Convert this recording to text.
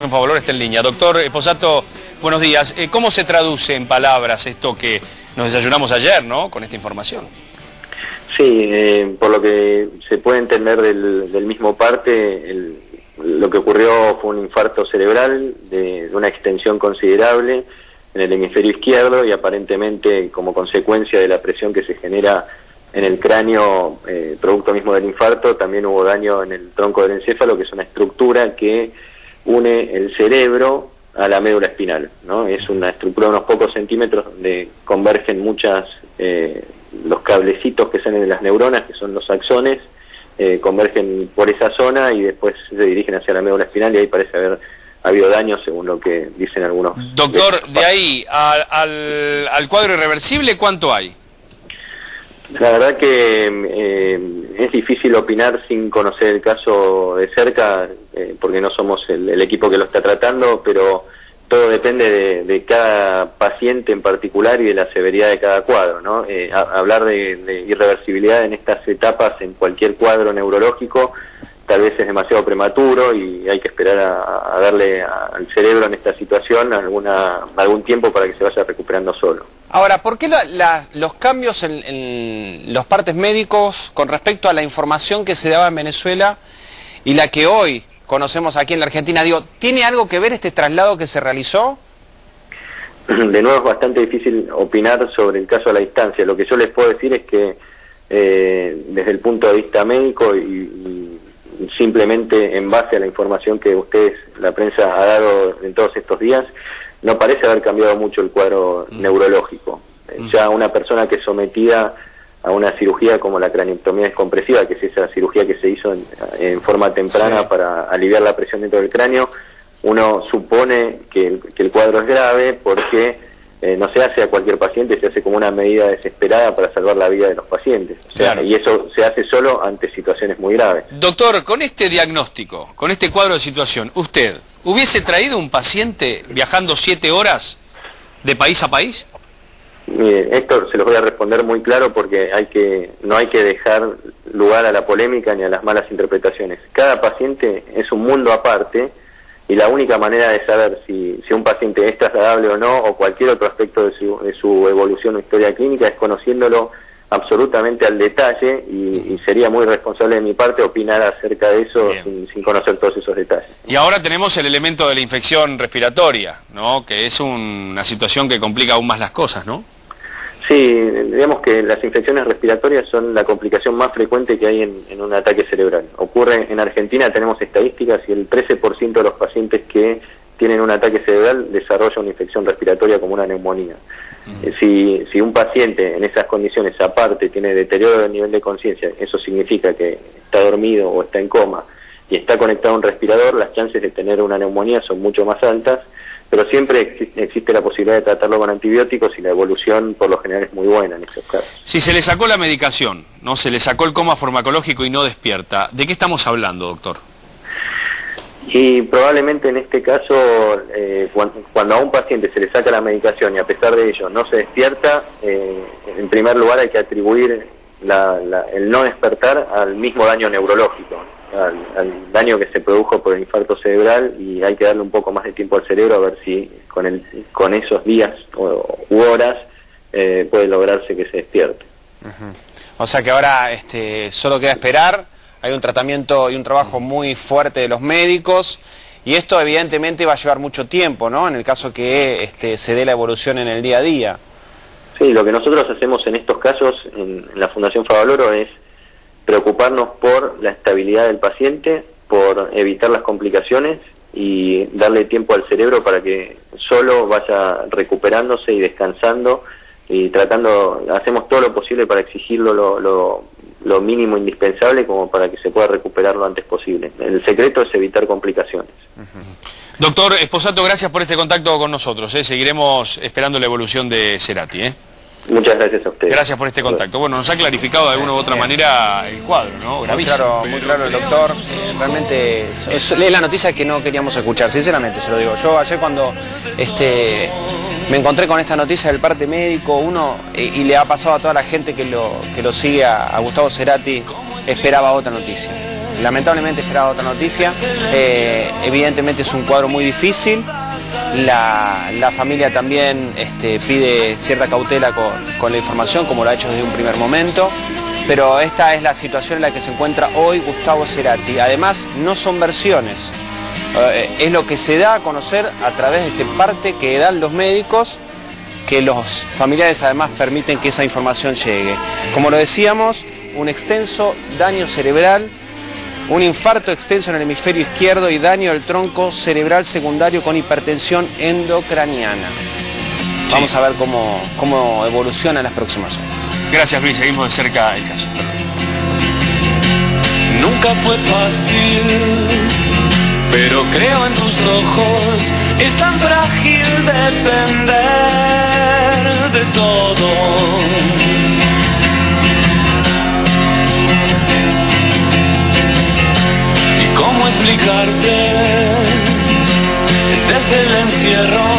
Fundación Favaloro está en línea. Doctor Esposato, buenos días. ¿Cómo se traduce en palabras esto que nos desayunamos ayer, ¿no?, con esta información? Sí, por lo que se puede entender del mismo parte, lo que ocurrió fue un infarto cerebral de una extensión considerable en el hemisferio izquierdo y aparentemente como consecuencia de la presión que se genera en el cráneo, producto mismo del infarto, también hubo daño en el tronco del encéfalo, que es una estructura que une el cerebro a la médula espinal, ¿no? Es una estructura de unos pocos centímetros donde convergen los cablecitos que salen de las neuronas, que son los axones, convergen por esa zona y después se dirigen hacia la médula espinal, y ahí parece haber habido daño según lo que dicen algunos. Doctor, de ahí al cuadro irreversible, ¿cuánto hay? La verdad que es difícil opinar sin conocer el caso de cerca, porque no somos el equipo que lo está tratando, pero todo depende de cada paciente en particular y de la severidad de cada cuadro, ¿no? Hablar de irreversibilidad en estas etapas en cualquier cuadro neurológico tal vez es demasiado prematuro y hay que esperar a darle al cerebro en esta situación algún tiempo para que se vaya recuperando solo. Ahora, ¿por qué los cambios en los partes médicos con respecto a la información que se daba en Venezuela y la que hoy conocemos aquí en la Argentina? Digo, ¿tiene algo que ver este traslado que se realizó? De nuevo es bastante difícil opinar sobre el caso a la distancia. Lo que yo les puedo decir es que desde el punto de vista médico y simplemente en base a la información que ustedes, la prensa, ha dado en todos estos días, no parece haber cambiado mucho el cuadro neurológico. Ya una persona que es sometida a una cirugía como la craneectomía descompresiva, que es esa cirugía que se hizo en forma temprana para aliviar la presión dentro del cráneo, uno supone que el cuadro es grave porque no se hace a cualquier paciente, se hace como una medida desesperada para salvar la vida de los pacientes. O sea, claro. Y eso se hace solo ante situaciones muy graves. Doctor, con este diagnóstico, con este cuadro de situación, ¿usted hubiese traído un paciente viajando 7 horas de país a país? Mire, esto se los voy a responder muy claro porque no hay que dejar lugar a la polémica ni a las malas interpretaciones. Cada paciente es un mundo aparte y la única manera de saber si un paciente es trasladable o no, o cualquier otro aspecto de su evolución o historia clínica, es conociéndolo absolutamente al detalle y sería muy responsable de mi parte opinar acerca de eso sin conocer todos esos detalles. Y ahora tenemos el elemento de la infección respiratoria, ¿no?, que es una situación que complica aún más las cosas, ¿no? Sí, digamos que las infecciones respiratorias son la complicación más frecuente que hay en un ataque cerebral. Ocurre en Argentina, tenemos estadísticas, y el 13% de los pacientes que tienen un ataque cerebral desarrolla una infección respiratoria como una neumonía. Si un paciente en esas condiciones aparte tiene deterioro del nivel de conciencia, eso significa que está dormido o está en coma y está conectado a un respirador, las chances de tener una neumonía son mucho más altas, pero siempre existe la posibilidad de tratarlo con antibióticos y la evolución por lo general es muy buena en esos casos. Si se le sacó la medicación, ¿no?, se le sacó el coma farmacológico y no despierta, ¿de qué estamos hablando, doctor? Y probablemente en este caso, cuando a un paciente se le saca la medicación y a pesar de ello no se despierta, en primer lugar hay que atribuir el no despertar al mismo daño neurológico, al daño que se produjo por el infarto cerebral, y hay que darle un poco más de tiempo al cerebro a ver si con esos días u horas puede lograrse que se despierte. O sea que ahora solo queda esperar. Hay un tratamiento y un trabajo muy fuerte de los médicos, y esto evidentemente va a llevar mucho tiempo, ¿no?, en el caso que se dé la evolución en el día a día. Sí, lo que nosotros hacemos en estos casos en la Fundación Favaloro es preocuparnos por la estabilidad del paciente, por evitar las complicaciones y darle tiempo al cerebro para que solo vaya recuperándose y descansando, y hacemos todo lo posible para exigirlo lo mínimo indispensable como para que se pueda recuperar lo antes posible. El secreto es evitar complicaciones. Doctor Esposato, gracias por este contacto con nosotros. Esperando la evolución de Cerati. Muchas gracias a ustedes. Gracias por este contacto. Bueno, nos ha clarificado de alguna u otra manera el cuadro, ¿no? Gravísimo. Muy claro el doctor. Realmente es la noticia que no queríamos escuchar, sinceramente se lo digo. Yo ayer cuando me encontré con esta noticia del parte médico, y le ha pasado a toda la gente que lo sigue a Gustavo Cerati, esperaba otra noticia. lamentablemente esperaba otra noticia. Evidentemente es un cuadro muy difícil. La familia también pide cierta cautela con la información, como lo ha hecho desde un primer momento. Pero esta es la situación en la que se encuentra hoy Gustavo Cerati. Además, no son versiones. Es lo que se da a conocer a través de este parte que dan los médicos, que los familiares además permiten que esa información llegue. Como lo decíamos, un extenso daño cerebral, un infarto extenso en el hemisferio izquierdo y daño del tronco cerebral secundario con hipertensión endocraniana. Sí. Vamos a ver cómo evoluciona en las próximas horas. Gracias, Luis. Seguimos de cerca el caso. Nunca fue fácil, pero creo en tus ojos. Es tan frágil depender de todo. ¿Y cómo explicarte desde el encierro?